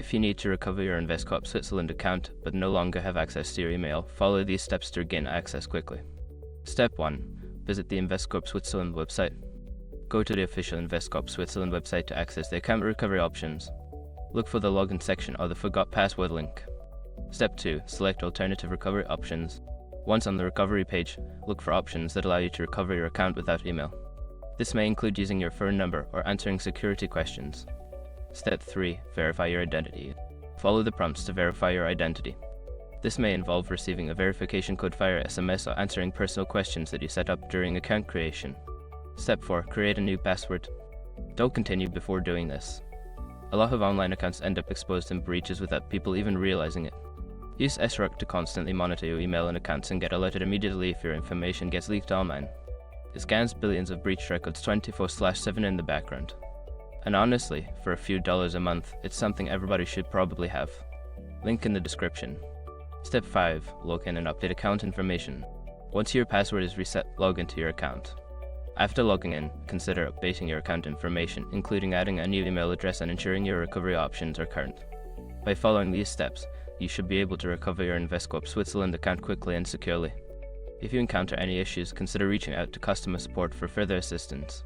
If you need to recover your Investcorp Switzerland account but no longer have access to your email, follow these steps to regain access quickly. Step 1. Visit the Investcorp Switzerland website. Go to the official Investcorp Switzerland website to access the account recovery options. Look for the login section or the forgot password link. Step 2. Select alternative recovery options. Once on the recovery page, look for options that allow you to recover your account without email. This may include using your phone number or answering security questions. Step 3. Verify your identity. Follow the prompts to verify your identity. This may involve receiving a verification code via SMS or answering personal questions that you set up during account creation. Step 4. Create a new password. Don't continue before doing this. A lot of online accounts end up exposed in breaches without people even realizing it. Use SRUC to constantly monitor your email and accounts and get alerted immediately if your information gets leaked online. It scans billions of breach records 24/7 in the background. And honestly, for a few dollars a month, it's something everybody should probably have. Link in the description. Step 5. Log in and update account information. Once your password is reset, log into your account. After logging in, consider updating your account information, including adding a new email address and ensuring your recovery options are current. By following these steps, you should be able to recover your Investcorp Switzerland account quickly and securely. If you encounter any issues, consider reaching out to customer support for further assistance.